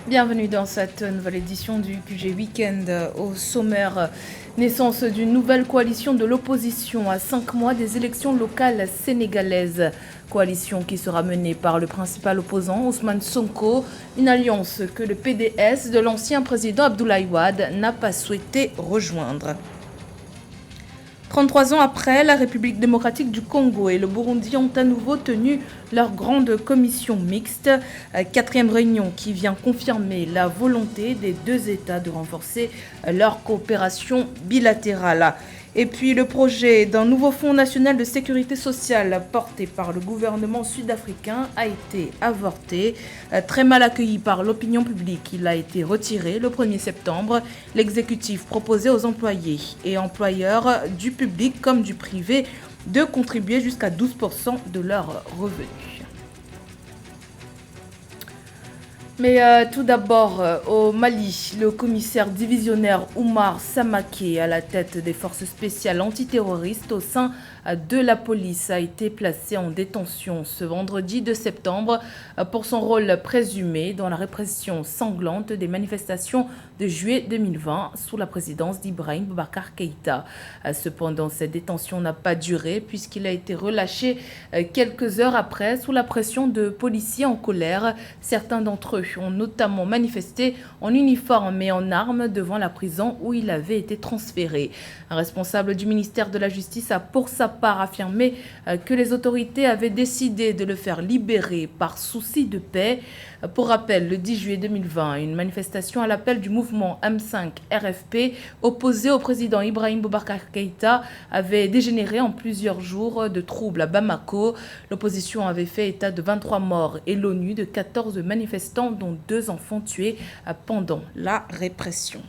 Bienvenue dans cette nouvelle édition du QG Weekend. Au sommaire, naissance d'une nouvelle coalition de l'opposition à 5 mois des élections locales sénégalaises. Coalition qui sera menée par le principal opposant Ousmane Sonko, une alliance que le PDS de l'ancien président Abdoulaye Wade n'a pas souhaité rejoindre. 33 ans après, la République démocratique du Congo et le Burundi ont à nouveau tenu leur grande commission mixte. Quatrième réunion qui vient confirmer la volonté des deux États de renforcer leur coopération bilatérale. Et puis le projet d'un nouveau fonds national de sécurité sociale porté par le gouvernement sud-africain a été avorté. Très mal accueilli par l'opinion publique, il a été retiré le 1er septembre. L'exécutif proposait aux employés et employeurs du public comme du privé de contribuer jusqu'à 12% de leurs revenus. Mais tout d'abord, au Mali, le commissaire divisionnaire Oumar Samaké, à la tête des forces spéciales antiterroristes au sein de la police, a été placé en détention ce vendredi 2 septembre pour son rôle présumé dans la répression sanglante des manifestations de juillet 2020 sous la présidence d'Ibrahim Boubacar Keïta. Cependant, cette détention n'a pas duré puisqu'il a été relâché quelques heures après sous la pression de policiers en colère. Certains d'entre eux ont notamment manifesté en uniforme et en armes devant la prison où il avait été transféré. Un responsable du ministère de la Justice a pour sa part affirmé que les autorités avaient décidé de le faire libérer par souci de paix. Pour rappel, le 10 juillet 2020, une manifestation à l'appel du mouvement M5 RFP opposé au président Ibrahim Boubacar Keïta avait dégénéré en plusieurs jours de troubles à Bamako. L'opposition avait fait état de 23 morts et l'ONU de 14 manifestants dont 2 enfants tués pendant la répression.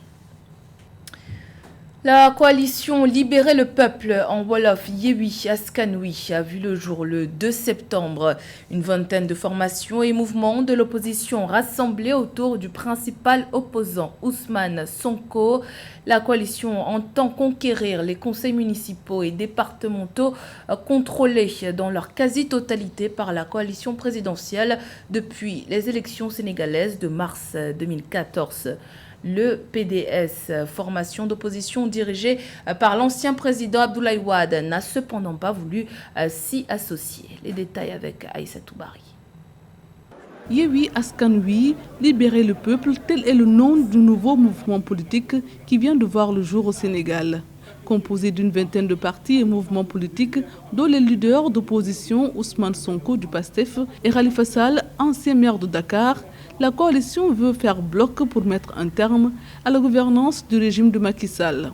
La coalition Libérer le peuple en Wolof Yewi Askanoui a vu le jour le 2 septembre. Une vingtaine de formations et mouvements de l'opposition rassemblés autour du principal opposant Ousmane Sonko. La coalition entend conquérir les conseils municipaux et départementaux contrôlés dans leur quasi-totalité par la coalition présidentielle depuis les élections sénégalaises de mars 2014. Le PDS, formation d'opposition dirigée par l'ancien président Abdoulaye Wade, n'a cependant pas voulu s'y associer. Les détails avec Aïssa Toubari. Yewi Askanoui, Libérer le peuple, tel est le nom du nouveau mouvement politique qui vient de voir le jour au Sénégal. Composé d'une vingtaine de partis et mouvements politiques, dont les leaders d'opposition Ousmane Sonko du PASTEF et Khalifa Sall, ancien maire de Dakar, la coalition veut faire bloc pour mettre un terme à la gouvernance du régime de Macky Sall.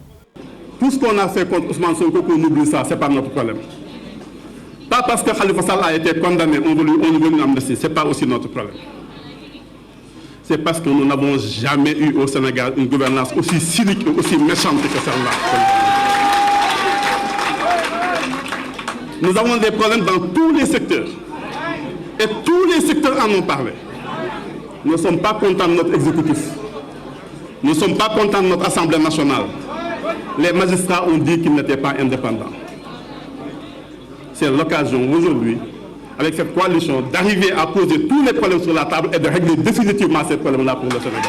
Tout ce qu'on a fait contre Ousmane Sonko, qu'on oublie ça, ce n'est pas notre problème. Pas parce que Khalifa Sall a été condamné, on veut une amnistie, ce n'est pas aussi notre problème. C'est parce que nous n'avons jamais eu au Sénégal une gouvernance aussi cynique et aussi méchante que celle-là. Nous avons des problèmes dans tous les secteurs. Et tous les secteurs en ont parlé. Nous ne sommes pas contents de notre exécutif. Nous ne sommes pas contents de notre Assemblée nationale. Les magistrats ont dit qu'ils n'étaient pas indépendants. C'est l'occasion aujourd'hui, avec cette coalition, d'arriver à poser tous les problèmes sur la table et de régler définitivement ces problèmes-là pour le Sénégal.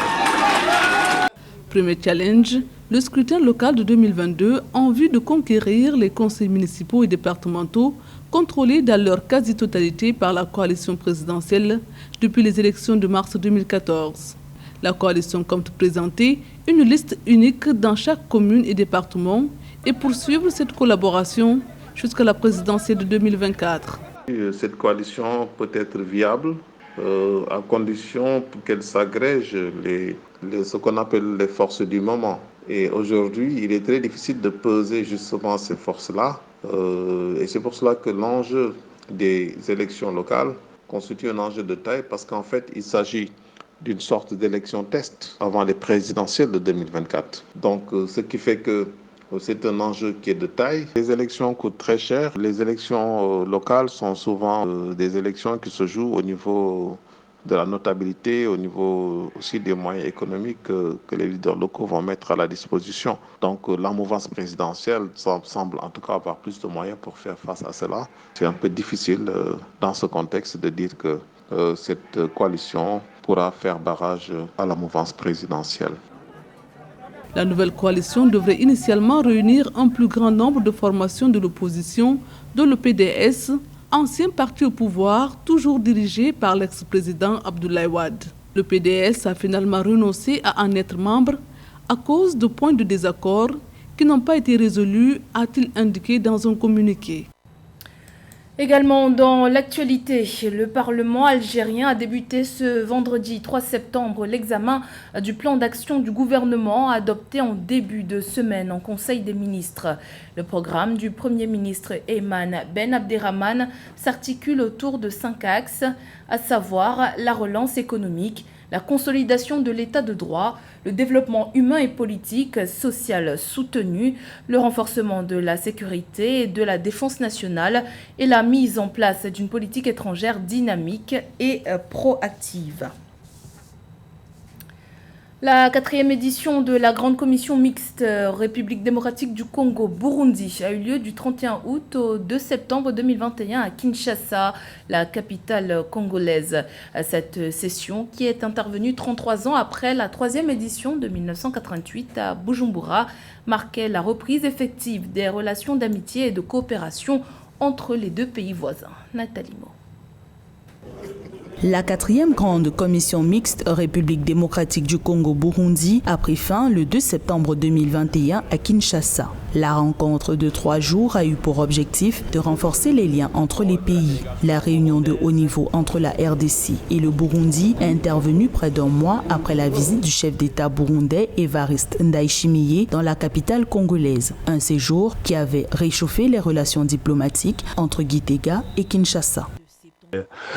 Premier challenge, le scrutin local de 2022 en vue de conquérir les conseils municipaux et départementaux contrôlés dans leur quasi-totalité par la coalition présidentielle depuis les élections de mars 2014. La coalition compte présenter une liste unique dans chaque commune et département et poursuivre cette collaboration jusqu'à la présidentielle de 2024. Cette coalition peut être viable à condition qu'elle s'agrège ce qu'on appelle les forces du moment. Et aujourd'hui, il est très difficile de peser justement ces forces-là. Et c'est pour cela que l'enjeu des élections locales constitue un enjeu de taille parce qu'en fait, il s'agit d'une sorte d'élection test avant les présidentielles de 2024. Donc, ce qui fait que c'est un enjeu qui est de taille. Les élections coûtent très cher. Les élections locales sont souvent des élections qui se jouent au niveau de la notabilité, au niveau aussi des moyens économiques que les leaders locaux vont mettre à la disposition. Donc la mouvance présidentielle semble en tout cas avoir plus de moyens pour faire face à cela. C'est un peu difficile dans ce contexte de dire que cette coalition pourra faire barrage à la mouvance présidentielle. La nouvelle coalition devrait initialement réunir un plus grand nombre de formations de l'opposition, dont le PDS, ancien parti au pouvoir, toujours dirigé par l'ex-président Abdoulaye Wade. Le PDS a finalement renoncé à en être membre à cause de points de désaccord qui n'ont pas été résolus, a-t-il indiqué dans un communiqué. Également dans l'actualité, le Parlement algérien a débuté ce vendredi 3 septembre l'examen du plan d'action du gouvernement adopté en début de semaine en Conseil des ministres. Le programme du Premier ministre Ayman Ben Abderrahmane s'articule autour de 5 axes, à savoir la relance économique, la consolidation de l'état de droit, le développement humain et politique, social soutenu, le renforcement de la sécurité et de la défense nationale et la mise en place d'une politique étrangère dynamique et proactive. La 4e édition de la Grande Commission mixte République démocratique du Congo-Burundi a eu lieu du 31 août au 2 septembre 2021 à Kinshasa, la capitale congolaise. Cette session, qui est intervenue 33 ans après la 3e édition de 1988 à Bujumbura, marquait la reprise effective des relations d'amitié et de coopération entre les deux pays voisins. Nathalie Mo. La 4e grande commission mixte République démocratique du Congo-Burundi a pris fin le 2 septembre 2021 à Kinshasa. La rencontre de 3 jours a eu pour objectif de renforcer les liens entre les pays. La réunion de haut niveau entre la RDC et le Burundi est intervenue près d'un mois après la visite du chef d'État burundais Évariste Ndayishimiye dans la capitale congolaise. Un séjour qui avait réchauffé les relations diplomatiques entre Gitega et Kinshasa.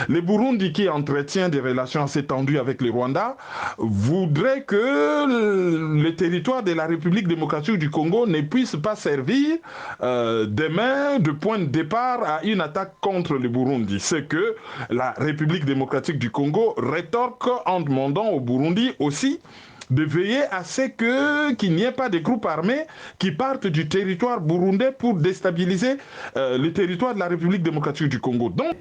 Le Burundi, qui entretient des relations assez tendues avec le Rwanda, voudrait que le territoire de la République démocratique du Congo ne puisse pas servir demain de point de départ à une attaque contre le Burundi. C'est que la République démocratique du Congo rétorque en demandant au Burundi aussi de veiller à ce qu'il n'y ait pas de groupes armés qui partent du territoire burundais pour déstabiliser le territoire de la République démocratique du Congo. Donc,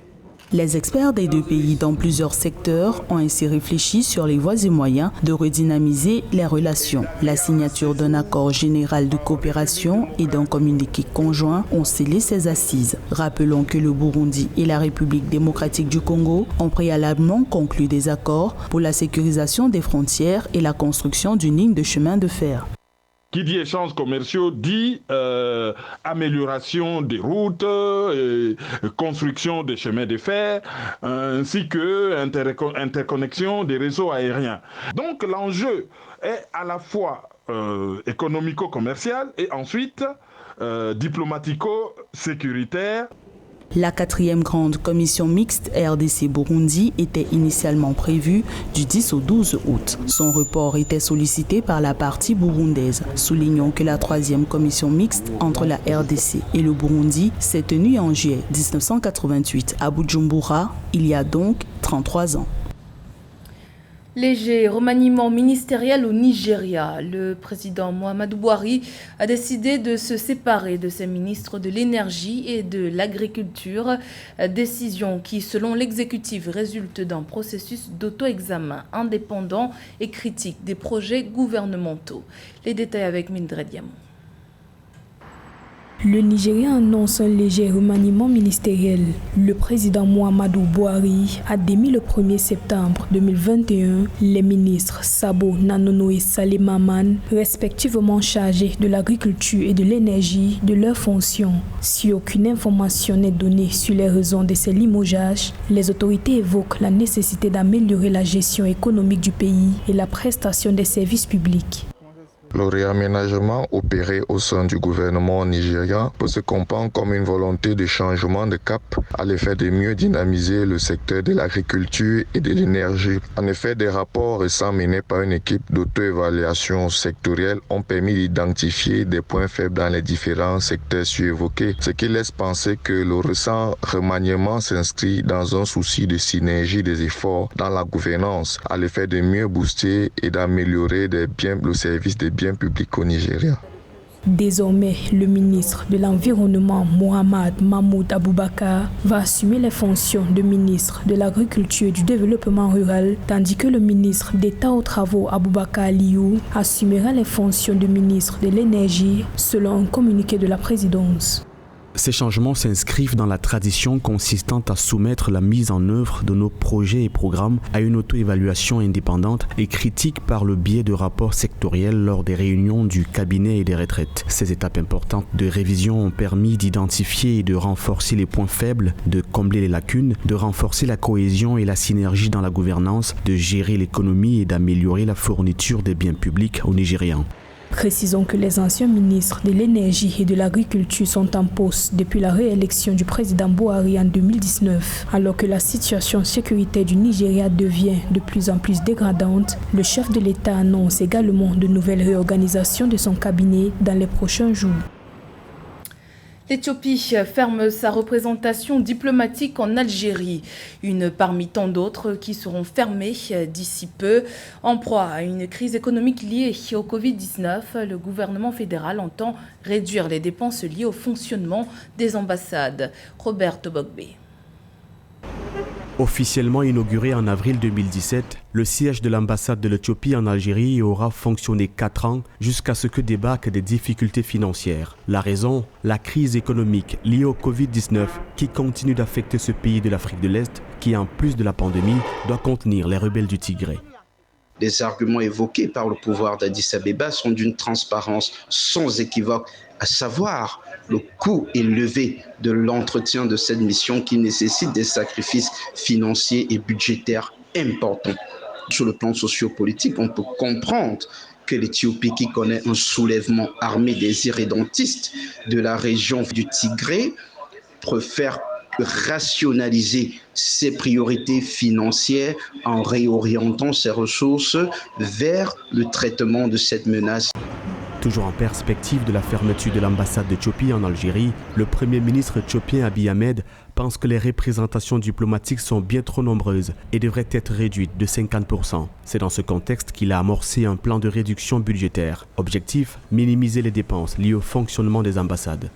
les experts des deux pays dans plusieurs secteurs ont ainsi réfléchi sur les voies et moyens de redynamiser les relations. La signature d'un accord général de coopération et d'un communiqué conjoint ont scellé ces assises. Rappelons que le Burundi et la République démocratique du Congo ont préalablement conclu des accords pour la sécurisation des frontières et la construction d'une ligne de chemin de fer. Qui dit échanges commerciaux dit amélioration des routes, construction des chemins de fer, ainsi que interconnexion des réseaux aériens. Donc l'enjeu est à la fois économico-commercial et ensuite diplomatico-sécuritaire. La 4e grande commission mixte RDC-Burundi était initialement prévue du 10 au 12 août. Son report était sollicité par la partie burundaise. Soulignons que la 3e commission mixte entre la RDC et le Burundi s'est tenue en juillet 1988 à Bujumbura, il y a donc 33 ans. Léger remaniement ministériel au Nigeria. Le président Muhammadu Buhari a décidé de se séparer de ses ministres de l'énergie et de l'agriculture. Décision qui, selon l'exécutif, résulte d'un processus d'auto-examen indépendant et critique des projets gouvernementaux. Les détails avec Mildred Diamond. Le Nigeria annonce un léger remaniement ministériel. Le président Muhammadu Buhari a démis le 1er septembre 2021 les ministres Sabo Nanono et Saleh Maman, respectivement chargés de l'agriculture et de l'énergie, de leurs fonctions. Si aucune information n'est donnée sur les raisons de ces limogeages, les autorités évoquent la nécessité d'améliorer la gestion économique du pays et la prestation des services publics. Le réaménagement opéré au sein du gouvernement nigérien peut se comprendre comme une volonté de changement de cap à l'effet de mieux dynamiser le secteur de l'agriculture et de l'énergie. En effet, des rapports récents menés par une équipe d'auto-évaluation sectorielle ont permis d'identifier des points faibles dans les différents secteurs surévoqués, ce qui laisse penser que le récent remaniement s'inscrit dans un souci de synergie des efforts dans la gouvernance à l'effet de mieux booster et d'améliorer le service des biens publics au Nigeria. Désormais, le ministre de l'Environnement, Mohamed Mahmoud Aboubakar, va assumer les fonctions de ministre de l'Agriculture et du Développement rural, tandis que le ministre d'État aux Travaux, Aboubakar Aliou, assumera les fonctions de ministre de l'Énergie, selon un communiqué de la présidence. Ces changements s'inscrivent dans la tradition consistant à soumettre la mise en œuvre de nos projets et programmes à une auto-évaluation indépendante et critique par le biais de rapports sectoriels lors des réunions du cabinet et des retraites. Ces étapes importantes de révision ont permis d'identifier et de renforcer les points faibles, de combler les lacunes, de renforcer la cohésion et la synergie dans la gouvernance, de gérer l'économie et d'améliorer la fourniture des biens publics aux Nigérians. Précisons que les anciens ministres de l'Énergie et de l'Agriculture sont en poste depuis la réélection du président Buhari en 2019. Alors que la situation sécuritaire du Nigeria devient de plus en plus dégradante, le chef de l'État annonce également de nouvelles réorganisations de son cabinet dans les prochains jours. L'Éthiopie ferme sa représentation diplomatique en Algérie, une parmi tant d'autres qui seront fermées d'ici peu. En proie à une crise économique liée au Covid-19, le gouvernement fédéral entend réduire les dépenses liées au fonctionnement des ambassades. Robert Tobogbe. Officiellement inauguré en avril 2017, le siège de l'ambassade de l'Éthiopie en Algérie aura fonctionné 4 ans jusqu'à ce que débarquent des difficultés financières. La raison, la crise économique liée au Covid-19 qui continue d'affecter ce pays de l'Afrique de l'Est qui, en plus de la pandémie, doit contenir les rebelles du Tigré. Les arguments évoqués par le pouvoir d'Addis Abeba sont d'une transparence sans équivoque, à savoir le coût élevé de l'entretien de cette mission qui nécessite des sacrifices financiers et budgétaires importants. Sur le plan sociopolitique, on peut comprendre que l'Éthiopie, qui connaît un soulèvement armé des irrédentistes de la région du Tigré, préfère rationaliser ses priorités financières en réorientant ses ressources vers le traitement de cette menace. Toujours en perspective de la fermeture de l'ambassade d'Éthiopie en Algérie, le Premier ministre éthiopien Abiy Ahmed pense que les représentations diplomatiques sont bien trop nombreuses et devraient être réduites de 50%. C'est dans ce contexte qu'il a amorcé un plan de réduction budgétaire. Objectif, minimiser les dépenses liées au fonctionnement des ambassades.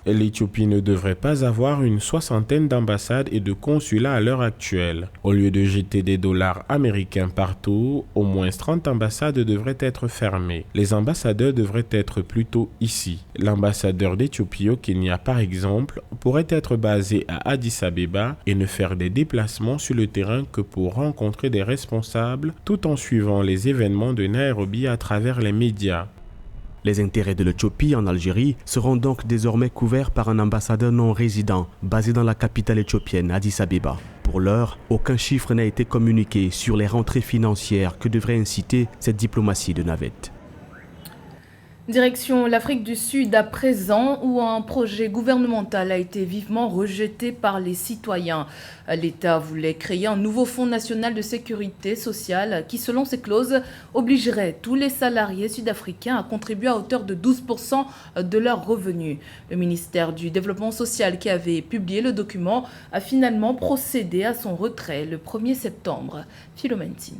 L'Éthiopie ne devrait pas avoir une 60aine d'ambassades et de consulats à l'heure actuelle. Au lieu de jeter des dollars américains partout, au moins 30 ambassades devraient être fermées. Les ambassadeurs devraient être plutôt ici. L'ambassadeur d'Éthiopie au Kenya, par exemple, pourrait être basé à Addis Abeba et ne faire des déplacements sur le terrain que pour rencontrer des responsables, tout en suivant les événements de Nairobi à travers les médias. Les intérêts de l'Éthiopie en Algérie seront donc désormais couverts par un ambassadeur non résident basé dans la capitale éthiopienne, Addis Abeba. Pour l'heure, aucun chiffre n'a été communiqué sur les rentrées financières que devrait inciter cette diplomatie de navette. Direction l'Afrique du Sud à présent, où un projet gouvernemental a été vivement rejeté par les citoyens. L'État voulait créer un nouveau fonds national de sécurité sociale qui, selon ses clauses, obligerait tous les salariés sud-africains à contribuer à hauteur de 12% de leurs revenus. Le ministère du Développement social, qui avait publié le document, a finalement procédé à son retrait le 1er septembre. Philomène Tine.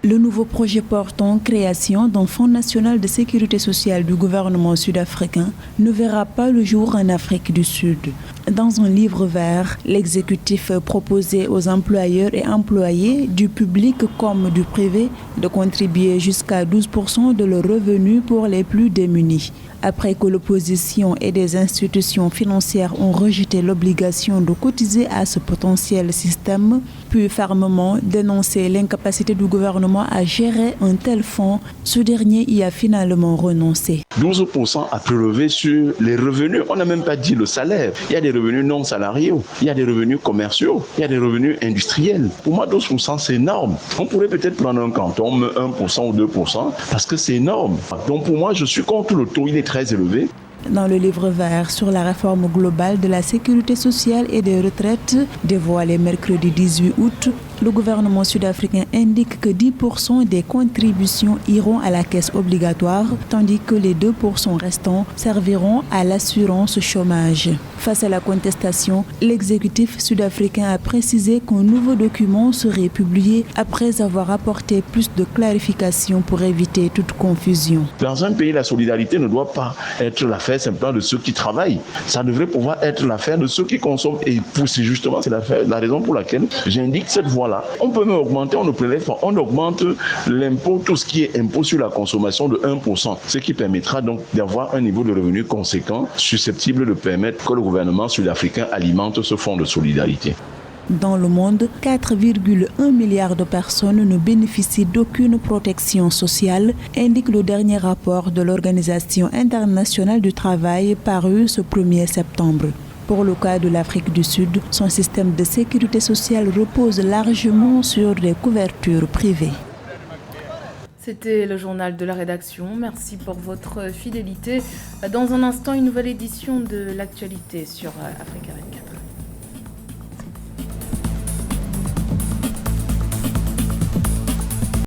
Le nouveau projet portant création d'un fonds national de sécurité sociale du gouvernement sud-africain ne verra pas le jour en Afrique du Sud. Dans un livre vert, l'exécutif proposait aux employeurs et employés du public comme du privé de contribuer jusqu'à 12% de leurs revenus pour les plus démunis. Après que l'opposition et des institutions financières ont rejeté l'obligation de cotiser à ce potentiel système, puis fermement dénoncé l'incapacité du gouvernement à gérer un tel fonds, ce dernier y a finalement renoncé. 12% à prélever sur les revenus, on n'a même pas dit le salaire. Il y a des revenus non salariés, il y a des revenus commerciaux, il y a des revenus industriels. Pour moi, 12% c'est énorme. On pourrait peut-être prendre un canton, 1% ou 2%, parce que c'est énorme. Donc pour moi, je suis contre le taux, il est très élevé. Dans le livre vert sur la réforme globale de la sécurité sociale et des retraites, dévoilé mercredi 18 août, Le gouvernement sud-africain indique que 10% des contributions iront à la caisse obligatoire, tandis que les 2% restants serviront à l'assurance chômage. Face à la contestation, l'exécutif sud-africain a précisé qu'un nouveau document serait publié après avoir apporté plus de clarifications pour éviter toute confusion. Dans un pays, la solidarité ne doit pas être l'affaire simplement de ceux qui travaillent. Ça devrait pouvoir être l'affaire de ceux qui consomment. Et c'est justement la raison pour laquelle j'indique cette voie-là. On peut même augmenter, on ne prélève pas, on augmente l'impôt, tout ce qui est impôt sur la consommation de 1%, ce qui permettra donc d'avoir un niveau de revenu conséquent, susceptible de permettre que le gouvernement sud-africain alimente ce fonds de solidarité. Dans le monde, 4,1 milliards de personnes ne bénéficient d'aucune protection sociale, indique le dernier rapport de l'Organisation internationale du travail paru ce 1er septembre. Pour le cas de l'Afrique du Sud, son système de sécurité sociale repose largement sur des couvertures privées. C'était le journal de la rédaction. Merci pour votre fidélité. Dans un instant, une nouvelle édition de l'actualité sur Africa 24.